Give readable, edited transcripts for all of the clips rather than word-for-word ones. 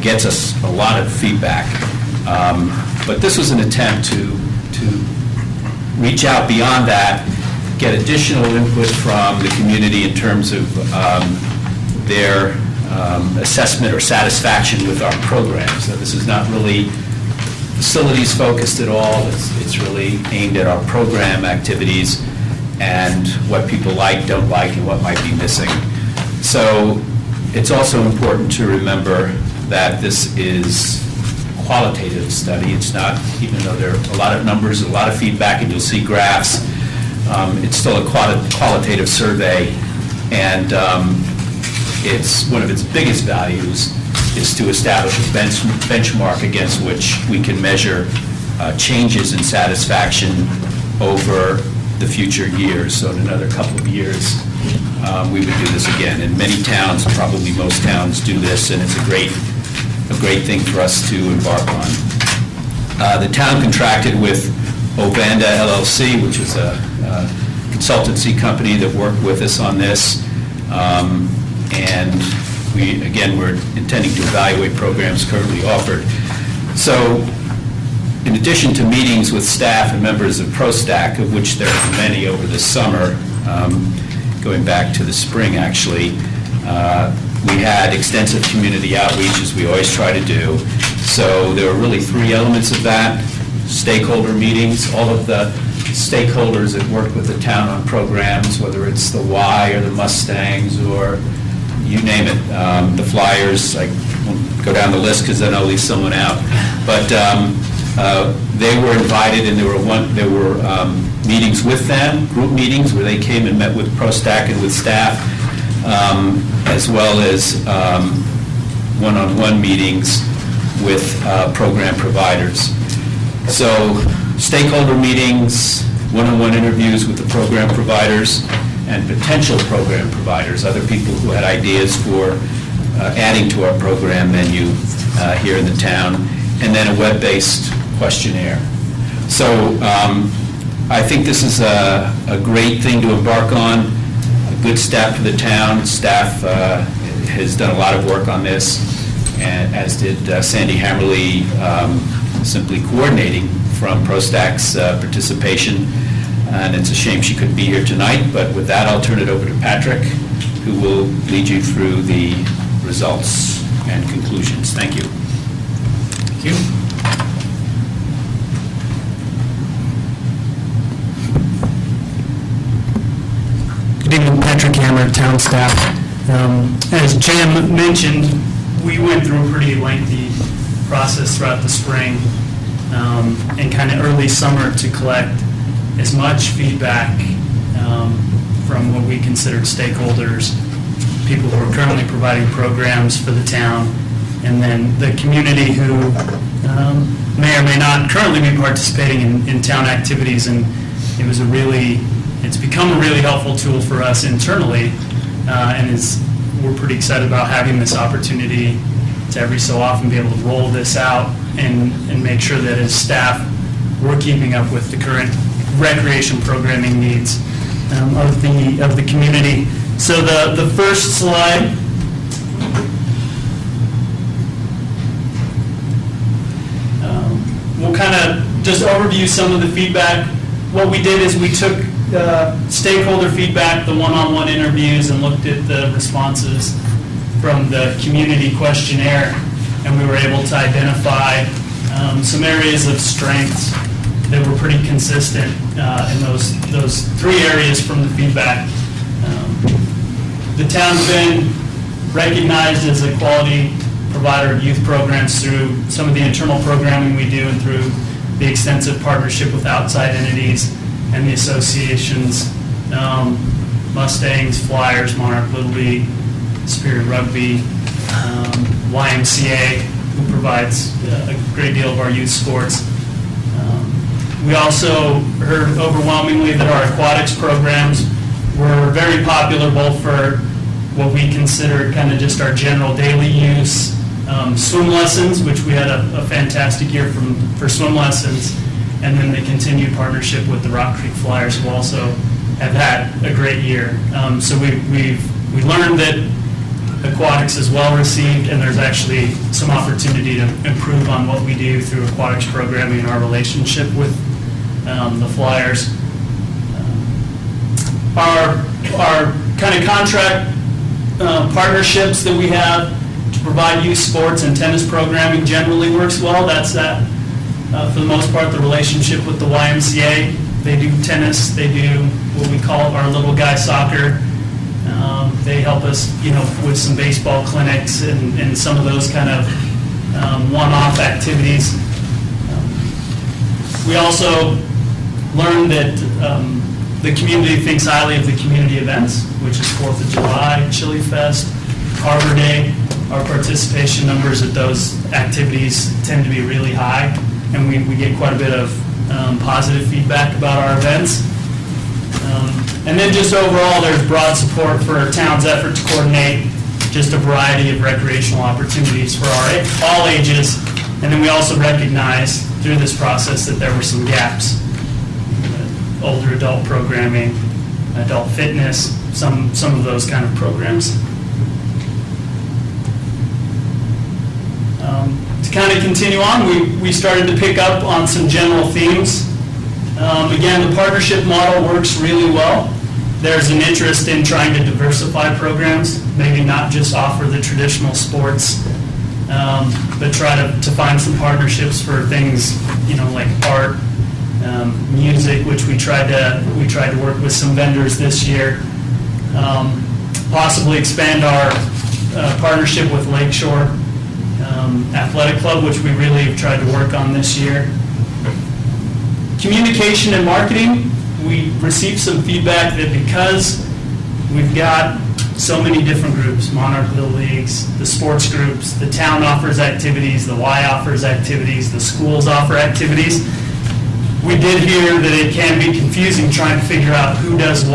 gets us a lot of feedback. But this was an attempt to reach out beyond that, get additional input from the community in terms of their assessment or satisfaction with our programs. So this is not really facilities focused at all. It's really aimed at our program activities and what people like, don't like, and what might be missing. So it's also important to remember that this is a qualitative study. It's not, even though there are a lot of numbers, a lot of feedback, and you'll see graphs, it's still a qualitative survey, and it's one of its biggest values is to establish a benchmark against which we can measure changes in satisfaction over the future years. So in another couple of years, we would do this again. And many towns, probably most towns, do this, and it's a great thing for us to embark on. The town contracted with Obanda LLC, which is a consultancy company that worked with us on this. And we're intending to evaluate programs currently offered. So in addition to meetings with staff and members of ProStack, of which there are many over the summer, going back to the spring actually, we had extensive community outreach, as we always try to do. So there were really three elements of that: stakeholder meetings, all of the stakeholders that worked with the town on programs, whether it's the Y or the Mustangs or you name it, the Flyers. I won't go down the list because then I'll leave someone out. But they were invited, and there were meetings with them, group meetings where they came and met with ProStack and with staff, as well as one-on-one meetings with program providers. So stakeholder meetings, one-on-one interviews with the program providers and potential program providers, other people who had ideas for adding to our program menu here in the town, and then a web-based questionnaire. So I think this is a great thing to embark on, a good step for the town. Staff has done a lot of work on this, and as did Sandy Hammerly, simply coordinating from ProStack's participation. And it's a shame she couldn't be here tonight, but with that, I'll turn it over to Patrick, who will lead you through the results and conclusions. Thank you. Thank you. Good evening, Patrick Hammer, town staff. As Jim mentioned, we went through a pretty lengthy process throughout the spring and kind of early summer to collect as much feedback from what we considered stakeholders, people who are currently providing programs for the town, and then the community who may or may not currently be participating in town activities. And it's become a really helpful tool for us internally, and we're pretty excited about having this opportunity to every so often be able to roll this out and make sure that as staff we're keeping up with the current recreation programming needs of the community. So the first slide we'll kind of just overview some of the feedback. What we did is we took stakeholder feedback, the one-on-one interviews, and looked at the responses from the community questionnaire, and we were able to identify some areas of strengths that were pretty consistent in those three areas from the feedback. The town's been recognized as a quality provider of youth programs through some of the internal programming we do and through the extensive partnership with outside entities and the associations, Mustangs, Flyers, Monarch Little League, Superior Rugby, YMCA, who provides a great deal of our youth sports. We also heard overwhelmingly that our aquatics programs were very popular, both for what we consider kind of just our general daily use, swim lessons, which we had a fantastic year for swim lessons, and then the continued partnership with the Rock Creek Flyers, who also have had a great year. So we learned that aquatics is well received, and there's actually some opportunity to improve on what we do through aquatics programming and our relationship with the Flyers. Our kind of contract partnerships that we have to provide youth sports and tennis programming generally works well. That's for the most part, the relationship with the YMCA. They do tennis, they do what we call our little guy soccer. They help us, with some baseball clinics and some of those kind of one-off activities. We also learned that the community thinks highly of the community events, which is 4th of July, Chili Fest, Arbor Day. Our participation numbers at those activities tend to be really high, and we get quite a bit of positive feedback about our events. And then just overall, there's broad support for our town's effort to coordinate just a variety of recreational opportunities for all ages. And then we also recognize through this process that there were some gaps. Older adult programming, adult fitness, some of those kind of programs. To kind of continue on, we started to pick up on some general themes. Again, the partnership model works really well. There's an interest in trying to diversify programs, maybe not just offer the traditional sports, but try to find some partnerships for things, like art, music, which we tried to work with some vendors this year. Possibly expand our partnership with Lakeshore Athletic Club, which we really have tried to work on this year. Communication and marketing, we received some feedback that because we've got so many different groups, Monarchville Leagues, the sports groups, the town offers activities, the Y offers activities, the schools offer activities, we did hear that it can be confusing trying to figure out who does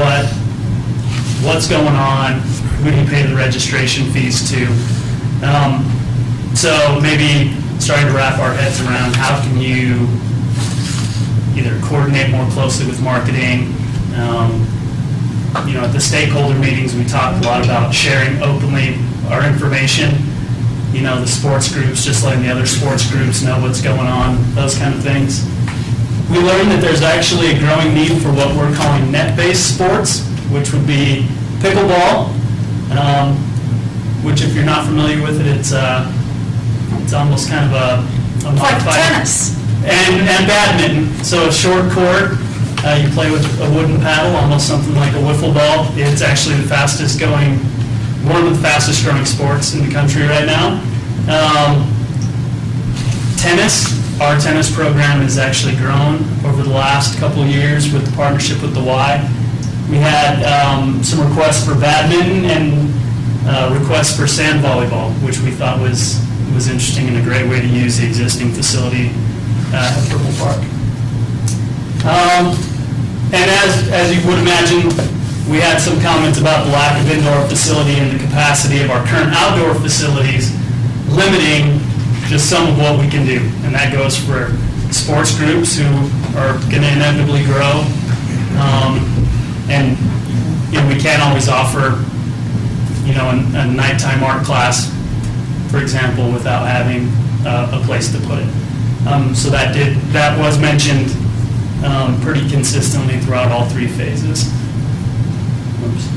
what's going on, who do you pay the registration fees to. So maybe starting to wrap our heads around how can you either coordinate more closely with marketing. At the stakeholder meetings, we talked a lot about sharing openly our information. The sports groups, just letting the other sports groups know what's going on, those kind of things. We learned that there's actually a growing need for what we're calling net-based sports, which would be pickleball, which if you're not familiar with it, it's almost kind of a like modified tennis. And badminton. So a short court, you play with a wooden paddle, almost something like a wiffle ball. It's actually the fastest growing, one of the fastest growing sports in the country right now. Tennis, our tennis program has actually grown over the last couple of years with the partnership with the Y. We had some requests for badminton and requests for sand volleyball, which we thought was interesting and a great way to use the existing facility at Purple Park. And as you would imagine, we had some comments about the lack of indoor facility and the capacity of our current outdoor facilities limiting just some of what we can do. And that goes for sports groups who are going to inevitably grow. And we can't always offer, a nighttime art class, for example, without having a place to put it. So that was mentioned pretty consistently throughout all three phases. Oops.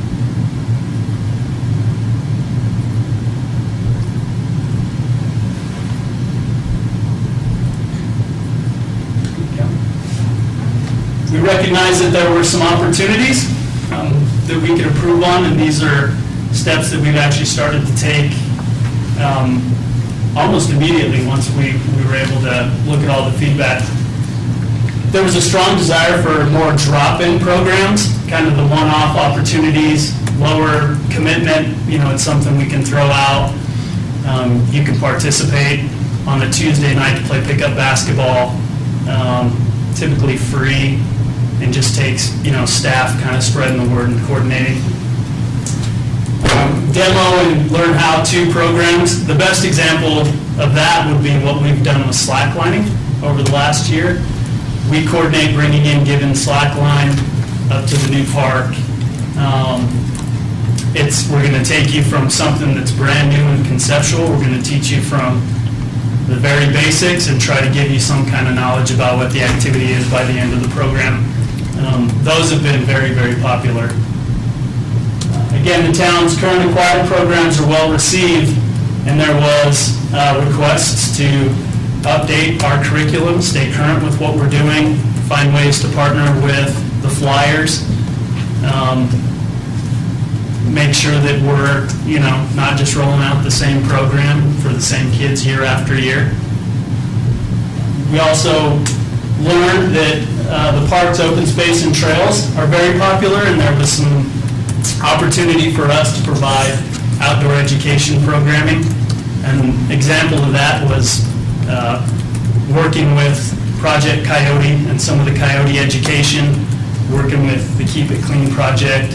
We recognize that there were some opportunities that we could improve on, and these are steps that we've actually started to take almost immediately once we were able to look at all the feedback. There was a strong desire for more drop-in programs, kind of the one-off opportunities, lower commitment. It's something we can throw out. You can participate on a Tuesday night to play pickup basketball, typically free, and just takes staff kind of spreading the word and coordinating. Demo and learn how-to programs. The best example of that would be what we've done with slacklining over the last year. We coordinate bringing in given slackline up to the new park. we're going to take you from something that's brand new and conceptual. We're going to teach you from the very basics and try to give you some kind of knowledge about what the activity is by the end of the program. Those have been very, very popular. Again, the town's current acquired programs are well received, and there was requests to update our curriculum, stay current with what we're doing, find ways to partner with the flyers, make sure that we're, not just rolling out the same program for the same kids year after year. We also learned that the parks, open space, and trails are very popular, and there was some opportunity for us to provide outdoor education programming. An example of that was working with Project Coyote and some of the Coyote education, working with the Keep It Clean project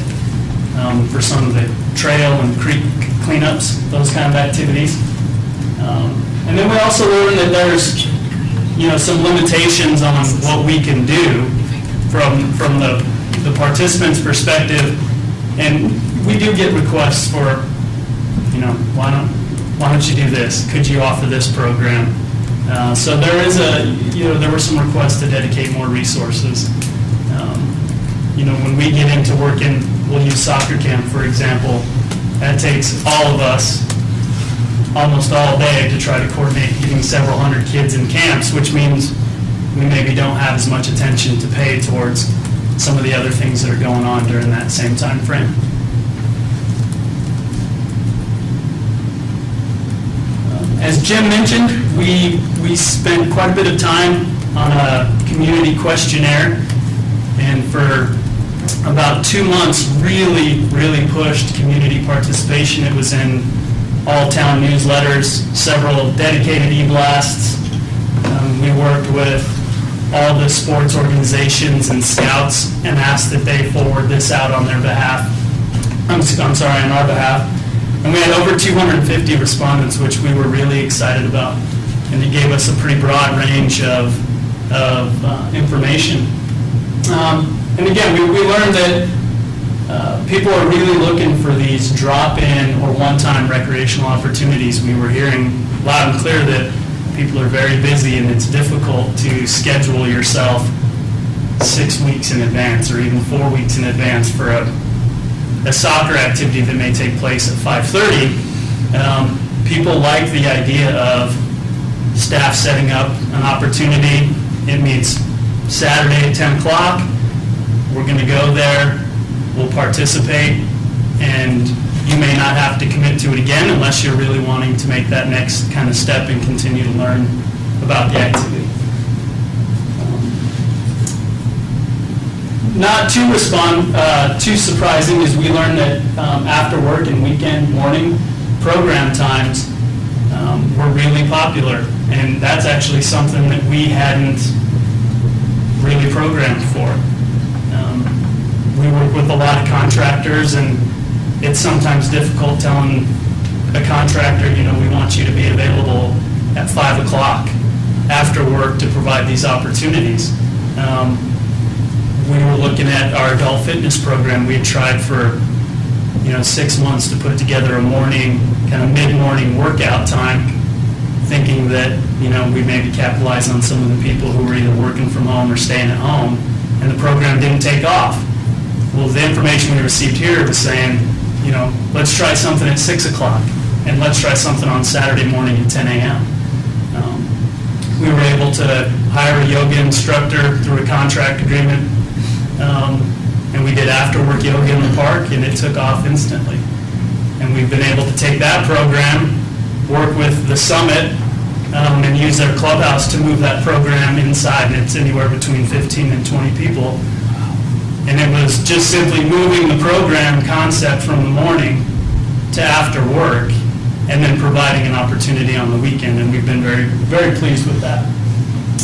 for some of the trail and creek cleanups, those kind of activities. And then we also learned that there's some limitations on what we can do from the participants' perspective, and we do get requests for, why don't you do this? Could you offer this program? So there were some requests to dedicate more resources. When we get into working, we'll use soccer camp, for example. That takes all of us almost all day to try to coordinate getting several hundred kids in camps, which means we maybe don't have as much attention to pay towards some of the other things that are going on during that same time frame. As Jim mentioned, we spent quite a bit of time on a community questionnaire, and for about 2 months really pushed community participation. It was in all town newsletters, several dedicated e-blasts. We worked with all the sports organizations and scouts and asked that they forward this out on their behalf. On our behalf. And we had over 250 respondents, which we were really excited about. And it gave us a pretty broad range of information. And again, we learned that people are really looking for these drop-in or one-time recreational opportunities. We were hearing loud and clear that people are very busy and it's difficult to schedule yourself 6 weeks in advance or even 4 weeks in advance for a soccer activity that may take place at 5:30. People like the idea of staff setting up an opportunity. It meets Saturday at 10 o'clock. We're going to go there. We'll participate, and you may not have to commit to it again unless you're really wanting to make that next kind of step and continue to learn about the activity. Not too surprising is we learned that after work and weekend morning program times were really popular, and that's actually something that we hadn't really programmed for. We work with a lot of contractors, and it's sometimes difficult telling a contractor, we want you to be available at 5 o'clock after work to provide these opportunities. We were looking at our adult fitness program. We had tried for 6 months to put together a morning, kind of mid-morning workout time, thinking that we maybe capitalize on some of the people who were either working from home or staying at home, and the program didn't take off. Well, the information we received here was saying, let's try something at 6 o'clock, and let's try something on Saturday morning at 10 a.m. We were able to hire a yoga instructor through a contract agreement, and we did after-work yoga in the park, and it took off instantly. And we've been able to take that program, work with the summit, and use their clubhouse to move that program inside, and it's anywhere between 15 and 20 people. And it was just simply moving the program concept from the morning to after work, and then providing an opportunity on the weekend, and we've been very, very pleased with that.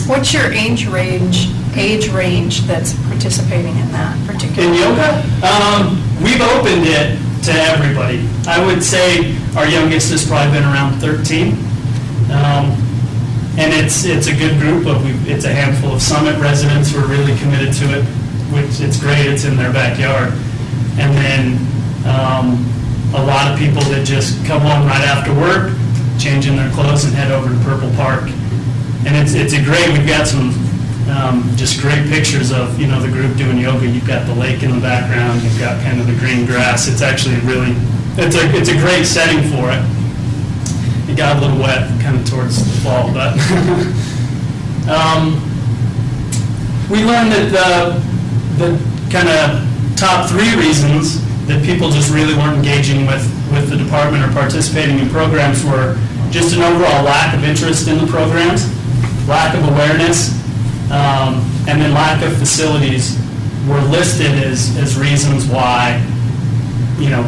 What's your age range that's participating in that particular? In yoga? We've opened it to everybody. I would say our youngest has probably been around 13. And it's a good group it's a handful of Summit residents who are really committed to it, which it's great, it's in their backyard. And then a lot of people that just come home right after work, change in their clothes and head over to Purple Park. And it's a great, we've got some just great pictures of, the group doing yoga. You've got the lake in the background, you've got kind of the green grass. It's actually really, it's a great setting for it. It got a little wet kind of towards the fall, but we learned that the kind of top 3 reasons that people just really weren't engaging with the department or participating in programs were just an overall lack of interest in the programs, lack of awareness, and then lack of facilities were listed as reasons why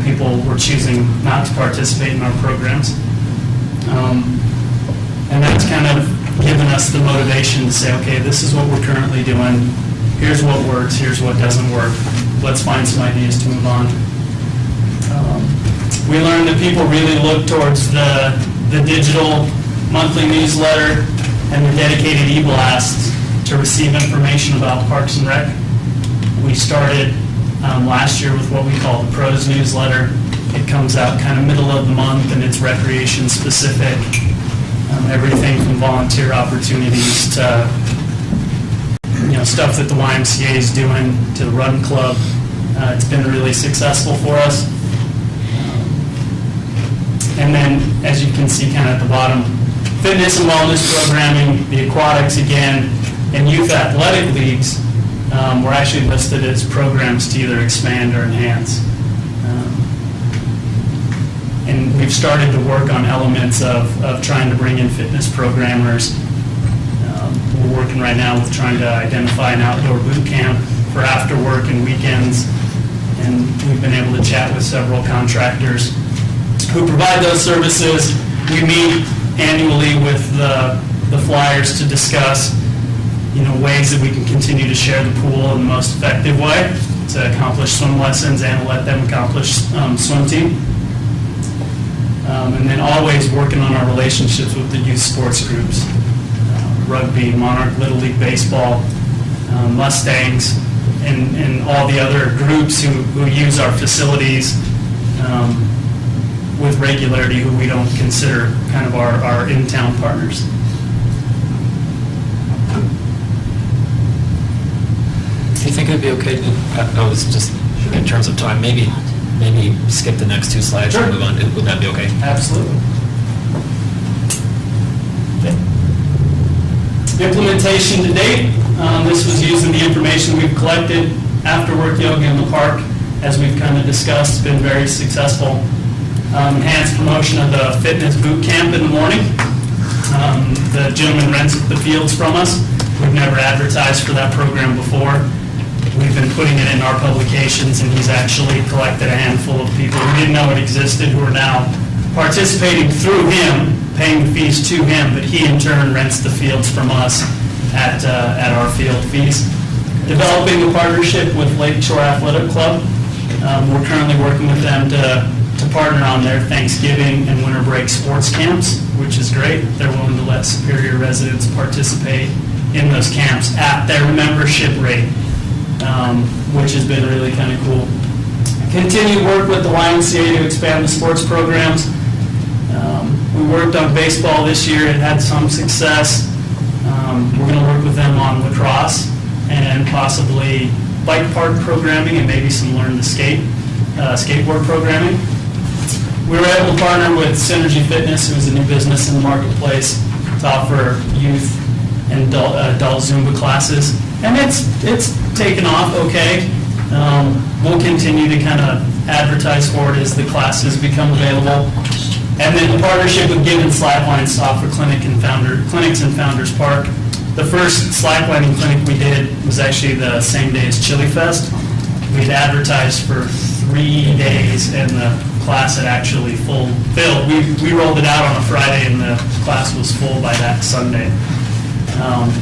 people were choosing not to participate in our programs. And that's kind of given us the motivation to say, okay, this is what we're currently doing. Here's what works. Here's what doesn't work. Let's find some ideas to move on. We learned that people really look towards the digital monthly newsletter and the dedicated e-blasts to receive information about Parks and Rec. We started last year with what we call the Pros newsletter. It comes out kind of middle of the month, and it's recreation specific. Everything from volunteer opportunities to stuff that the YMCA is doing, to the Run Club. It's been really successful for us. And then, as you can see kind of at the bottom, fitness and wellness programming, the aquatics again, and youth athletic leagues were actually listed as programs to either expand or enhance. And we've started to work on elements of trying to bring in fitness programmers. We're working right now with trying to identify an outdoor boot camp for after work and weekends. And we've been able to chat with several contractors who provide those services. We meet annually with the flyers to discuss ways that we can continue to share the pool in the most effective way to accomplish swim lessons and let them accomplish swim team. And then always working on our relationships with the youth sports groups, rugby, Monarch Little League Baseball, Mustangs, and all the other groups who use our facilities with regularity, who we don't consider kind of our in-town partners. Do you think it would be okay to, I was just, in terms of time, maybe skip the next 2 slides and move on? Would that be okay? Absolutely. Okay. Implementation to date, this was using the information we've collected after work yoga in the park. As we've kind of discussed, it's been very successful. Enhanced promotion of the fitness boot camp in the morning. The gentleman rents the fields from us. We've never advertised for that program before. We've been putting it in our publications, and he's actually collected a handful of people who didn't know it existed, who are now participating through him, paying the fees to him, but he in turn rents the fields from us at our field fees. Developing a partnership with Lakeshore Athletic Club. We're currently working with them to partner on their Thanksgiving and winter break sports camps, which is great. They're willing to let Superior residents participate in those camps at their membership rate, which has been really kind of cool. Continue work with the YMCA to expand the sports programs. We worked on baseball this year and had some success. We're going to work with them on lacrosse and possibly bike park programming and maybe some learn to skateboard programming. We were able to partner with Synergy Fitness, who's a new business in the marketplace, to offer youth and adult Zumba classes. And it's taken off okay. We'll continue to kind of advertise for it as the classes become available. And then the partnership with Given Slacklines to offer clinics in Founders Park. The first slacklining clinic we did was actually the same day as Chili Fest. We'd advertised for 3 days, and the class had actually filled. We rolled it out on a Friday, and the class was full by that Sunday.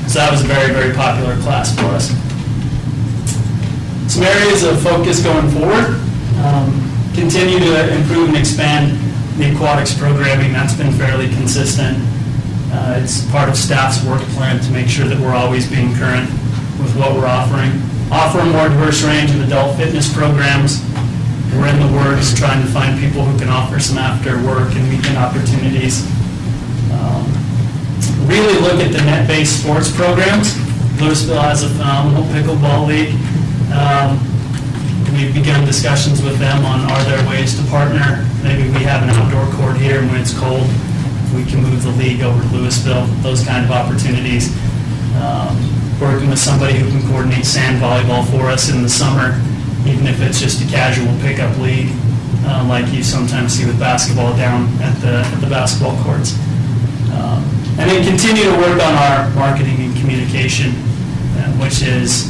So that was a very, very popular class for us. Some areas of focus going forward. Continue to improve and expand the aquatics programming. That's been fairly consistent. It's part of staff's work plan to make sure that we're always being current with what we're offering. Offer a more diverse range of adult fitness programs, We're in the works trying to find people who can offer some after-work and weekend opportunities. Really look at the net-based sports programs. Louisville has a phenomenal pickleball league. We've begun discussions with them on are there ways to partner. Maybe we have an outdoor court here, and when it's cold, we can move the league over to Louisville, those kind of opportunities. Working with somebody who can coordinate sand volleyball for us in the summer, even if it's just a casual pickup league, like you sometimes see with basketball down at the basketball courts. And then continue to work on our marketing and communication, which is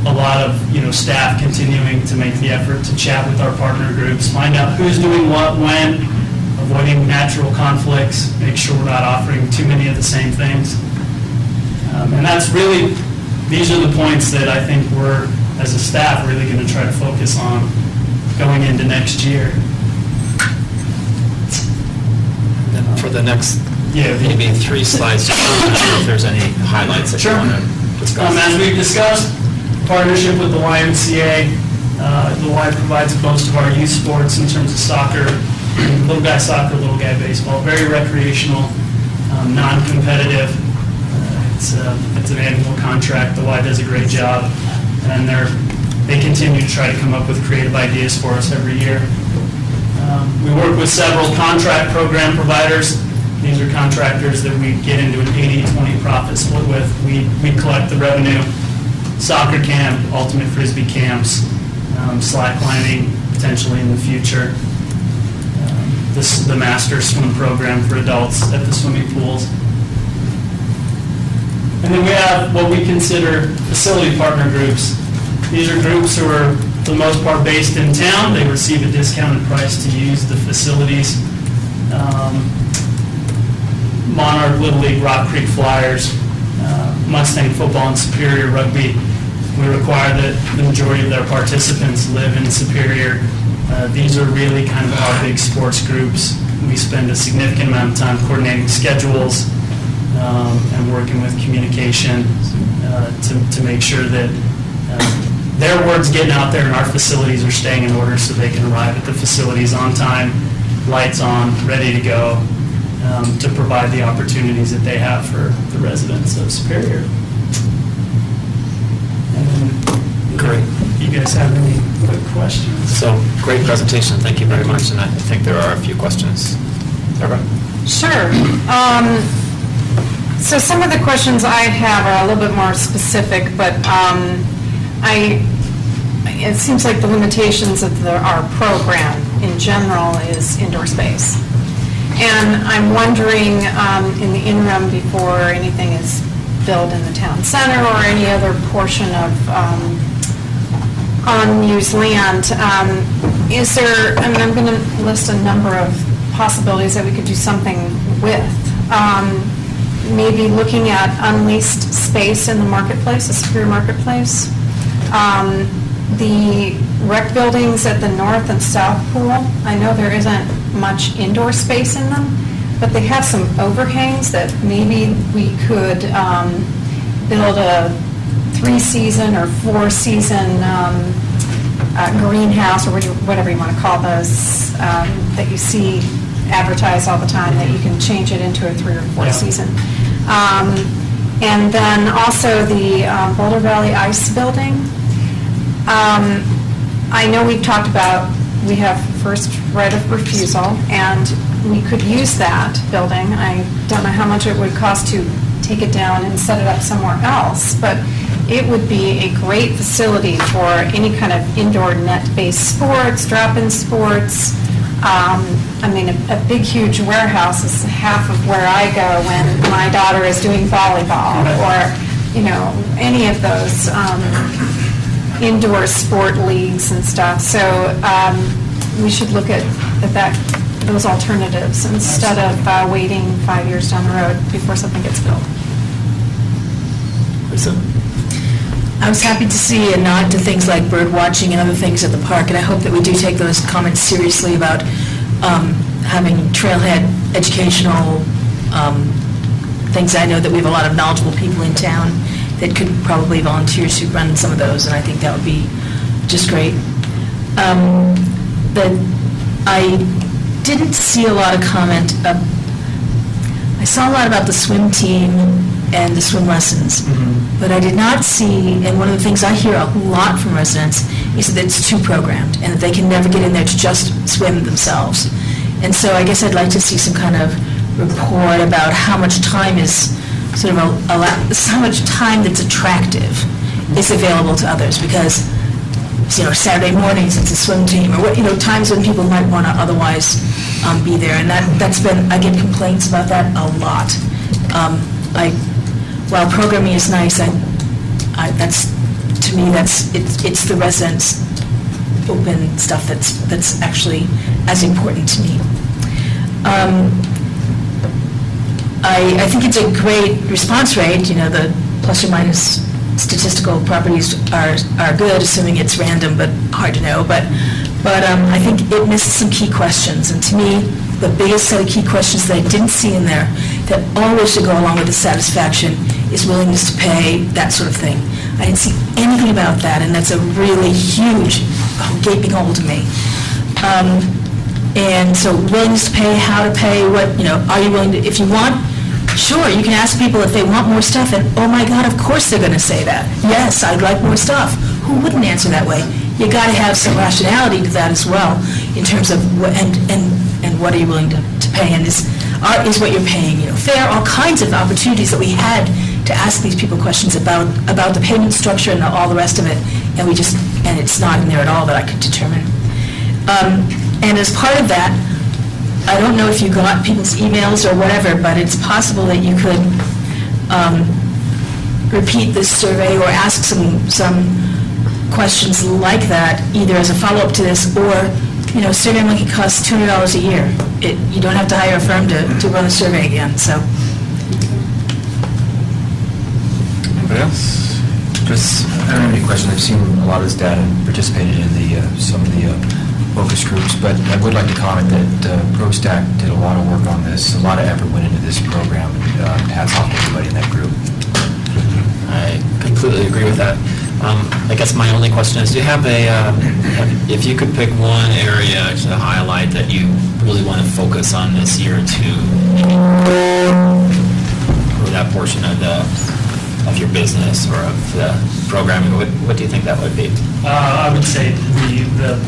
a lot of staff continuing to make the effort to chat with our partner groups, find out who's doing what, when, avoiding natural conflicts, make sure we're not offering too many of the same things. And that's really, these are the points that I think we're, as a staff, really going to try to focus on going into next year. And then for the next, maybe 3 slides, just not sure if there's any highlights that you want to discuss. As we've discussed, partnership with the YMCA. The Y provides most of our youth sports in terms of soccer, little guy soccer, little guy baseball, very recreational, non-competitive. It's an annual contract. The Y does a great job, and they continue to try to come up with creative ideas for us every year. We work with several contract program providers. These are contractors that we get into an 80-20 profit split with. We collect the revenue. Soccer camp, ultimate frisbee camps, slacklining potentially in the future. The master swim program for adults at the swimming pools. And then we have what we consider facility partner groups. These are groups who are, for the most part, based in town. They receive a discounted price to use the facilities. Monarch, Little League, Rock Creek Flyers, Mustang Football, and Superior Rugby. We require that the majority of their participants live in Superior. These are really kind of our big sports groups. We spend a significant amount of time coordinating schedules and working with communication to make sure that their word's getting out there and our facilities are staying in order so they can arrive at the facilities on time, lights on, ready to go, to provide the opportunities that they have for the residents of Superior. And Great. You guys have any quick questions? So, great presentation. Thank you very much. And I think there are a few questions. Deborah? Sure. So some of the questions I have are a little bit more specific, but it seems like the limitations of our program in general is indoor space. And I'm wondering, in the interim, before anything is built in the town center or any other portion of unused land, is there, I mean, I'm going to list a number of possibilities that we could do something with. Maybe looking at unleased space in the marketplace, the Superior Marketplace. The rec buildings at the north and south pool, I know there isn't much indoor space in them, but they have some overhangs that maybe we could build a 3-season or 4-season greenhouse, or whatever you want to call those, that you see advertised all the time, that you can change it into a 3 or 4 season. And then also the Boulder Valley Ice Building. I know we've talked about, we have first right of refusal, and we could use that building. I don't know how much it would cost to take it down and set it up somewhere else, but it would be a great facility for any kind of indoor net-based sports, drop-in sports. I mean, a big, huge warehouse is half of where I go when my daughter is doing volleyball, or, any of those indoor sport leagues and stuff. So we should look at those alternatives instead of waiting 5 years down the road before something gets built. Lisa? I was happy to see a nod to things like bird watching and other things at the park, and I hope that we do take those comments seriously about having trailhead educational things. I know that we have a lot of knowledgeable people in town that could probably volunteer to run some of those, and I think that would be just great. I didn't see a lot of comment. I saw a lot about the swim team and the swim lessons, but I did not see, and one of the things I hear a lot from residents is that it's too programmed and that they can never get in there to just swim themselves. And so I guess I'd like to see some kind of report about how much time is sort of how much time that's attractive is available to others, because Saturday mornings it's a swim team, or times when people might want to otherwise be there, and that's been, I get complaints about that a lot. While programming is nice, that's, to me, it's the residents' open stuff that's actually as important to me. I think it's a great response rate. The plus or minus statistical properties are good, assuming it's random, but hard to know. But I think it misses some key questions. And to me, the biggest set of key questions that I didn't see in there that always should go along with the satisfaction is willingness to pay, that sort of thing. I didn't see anything about that, and that's a really huge gaping hole to me. And so willingness to pay, how to pay, what, are you willing to, if you want, sure, you can ask people if they want more stuff, and oh my God, of course they're going to say that. Yes, I'd like more stuff. Who wouldn't answer that way? You got to have some rationality to that as well, in terms of and what are you willing to pay, and is what you're paying fair? All kinds of opportunities that we had to ask these people questions about the payment structure and all the rest of it, and it's not in there at all that I could determine. And as part of that, I don't know if you got people's emails or whatever, but it's possible that you could repeat this survey or ask some questions like that, either as a follow-up to this, or SurveyMonkey costs $200 a year. You don't have to hire a firm to run a survey again. So. Anybody else? Chris? I don't have any questions. I've seen a lot of this data and participated in some of the focus groups, but I would like to comment that ProStack did a lot of work on this. A lot of effort went into this program. Hats off to everybody in that group. I completely agree with that. I guess my only question is, do you have if you could pick one area to highlight that you really want to focus on this year to, or that portion of your business or of the programming, what do you think that would be? I would say the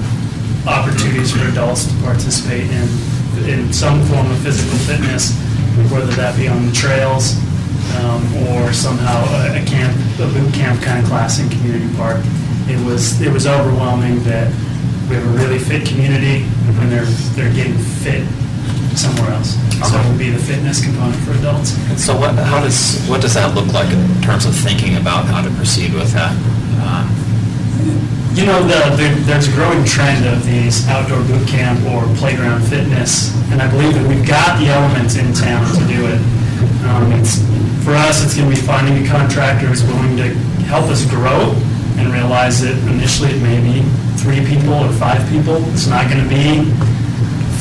opportunities for adults to participate in some form of physical fitness, whether that be on the trails or somehow a boot camp kind of class in community park. It was overwhelming that we have a really fit community and they're getting fit somewhere else. So it would be the fitness component for adults. And so what does that look like in terms of thinking about how to proceed with that? There's a growing trend of these outdoor boot camp or playground fitness, and I believe that we've got the elements in town to do it. For us, it's going to be finding a contractor who's willing to help us grow and realize that initially it may be 3 people or 5 people. It's not going to be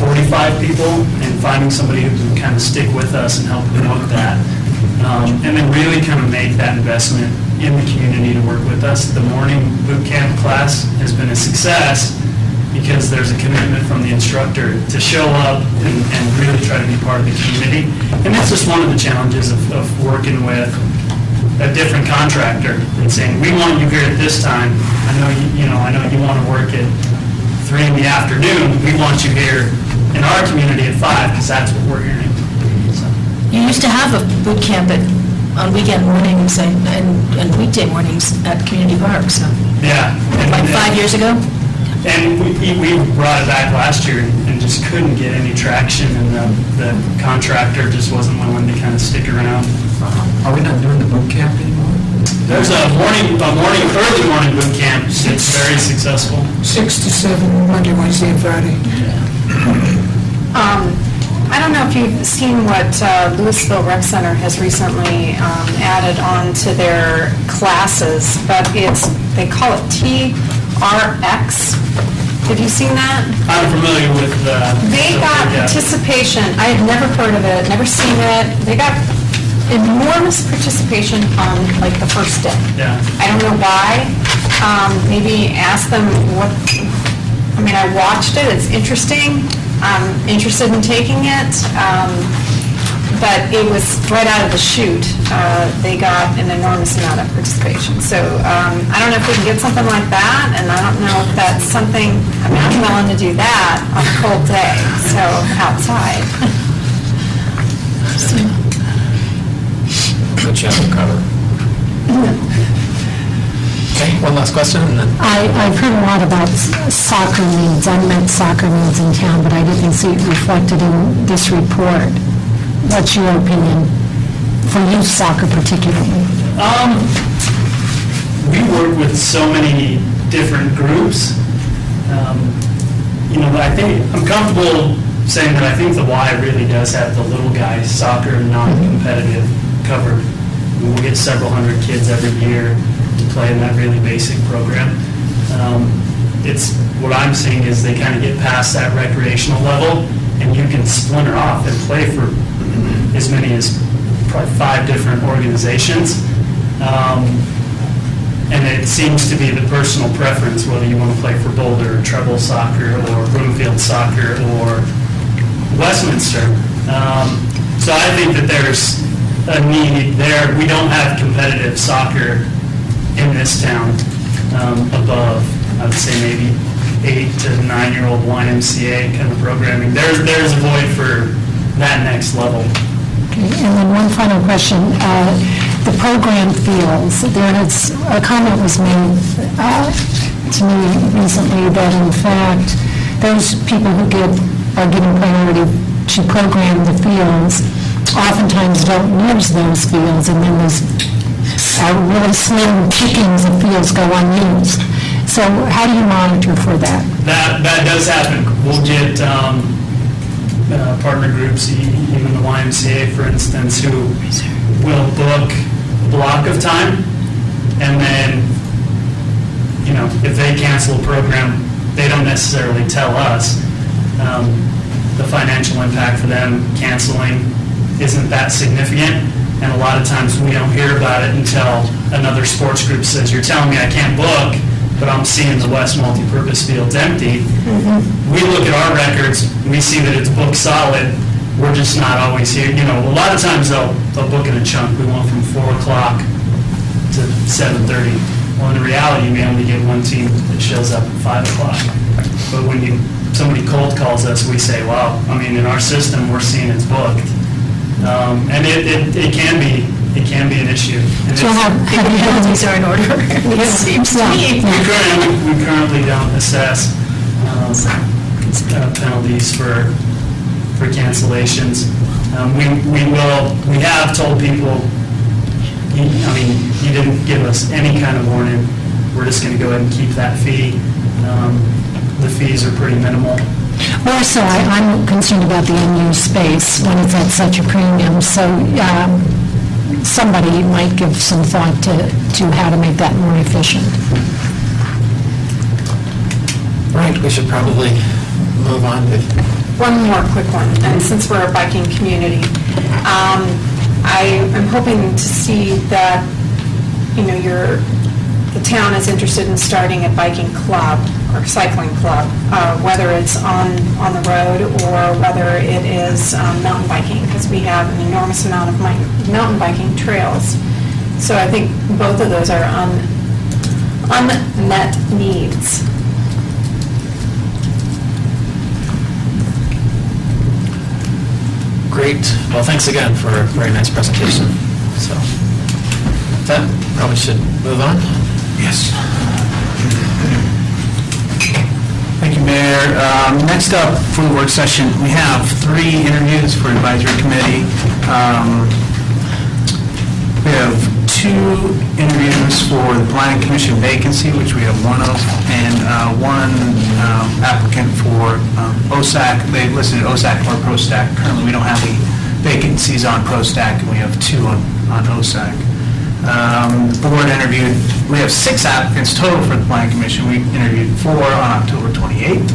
45 people, and finding somebody who can kind of stick with us and help promote that. And then really kind of make that investment in the community to work with us. The morning boot camp class has been a success because there's a commitment from the instructor to show up and really try to be part of the community. And that's just one of the challenges of working with a different contractor and saying, we want you here at this time. I know you want to work at 3 in the afternoon. We want you here in our community at 5 because that's what we're hearing. So. You used to have a boot camp on weekend mornings and weekday mornings at community park. So. Yeah. Like 5 years ago? And we brought it back last year and just couldn't get any traction, and the contractor just wasn't willing to kind of stick around. Are we not doing the boot camp anymore? There's a early morning boot camp. It's very successful. 6 to 7, Monday, Wednesday, and Friday. I don't know if you've seen what Louisville Rec Center has recently added on to their classes, but they call it TRX. Have you seen that? I'm familiar with They got participation. I had never heard of it, never seen it. They got enormous participation on like the first day. Yeah. I don't know why. Maybe ask them I mean, I watched it, it's interesting, I'm interested in taking it, but it was right out of the chute. They got an enormous amount of participation. So I don't know if we can get something like that, and I don't know if that's something, I mean, I'm willing to do that on a cold day, so outside. Good job, cover. Okay, one last question, and then... I've heard a lot about soccer needs, unmet soccer needs in town, but I didn't see it reflected in this report. What's your opinion for youth soccer particularly? We work with so many different groups. I think, I'm comfortable saying that I think the Y really does have the little guy soccer non-competitive covered. We'll get several hundred kids every year to play in that really basic program. It's, what I'm seeing is they kind of get past that recreational level, and you can splinter off and play for as many as probably 5 different organizations. And it seems to be the personal preference, whether you want to play for Boulder, Treble Soccer, or Broomfield Soccer, or Westminster. So I think that there's a need there. We don't have competitive soccer in this town above, I would say maybe 8 to 9-year-old YMCA kind of programming. There's a void for that next level. Okay, and then one final question. The program feels, a comment was made to me recently that in fact those people who are given priority to program the fields oftentimes don't use those fields, and then those really slim pickings of fields go unused. So how do you monitor for that? That does happen. We'll get partner groups, even the YMCA, for instance, who will book a block of time, and then, if they cancel a program, they don't necessarily tell us. The financial impact for them canceling isn't that significant, and a lot of times we don't hear about it until another sports group says, "You're telling me I can't book, but I'm seeing the West multipurpose field's empty." We look at our records, we see that it's booked solid, we're just not always here. A lot of times they'll book in a chunk. We want from 4 o'clock to 7:30. Well, in reality, you may only get one team that shows up at 5 o'clock. But when somebody cold calls us, we say, "Wow, I mean, in our system, we're seeing it's booked." And it can be an issue. And So have you had Penalties are in order, it seems to me. we currently don't assess penalties for cancellations. We have told people, you didn't give us any kind of warning, we're just going to go ahead and keep that fee. The fees are pretty minimal. Also, I'm concerned about the unused space when it's at such a premium, so somebody might give some thought to how to make that more efficient. Right, we should probably move on to... One more quick one, and since we're a biking community, I am hoping to see that, the town is interested in starting a biking club or cycling club, whether it's on the road or whether it is mountain biking, because we have an enormous amount of mountain biking trails. So I think both of those are unmet needs. Great. Well, thanks again for a very nice presentation. So, with that, probably should move on. Yes. Thank you, Mayor. Next up for the work session, we have 3 interviews for advisory committee. We have 2 interviews for the planning commission vacancy, which we have 1 of, and 1 applicant for OSAC. They've listed OSAC or ProStack. Currently, we don't have any vacancies on ProStack, and we have 2 on OSAC. The board interviewed, we have 6 applicants total for the planning commission. We interviewed 4 on October 28th.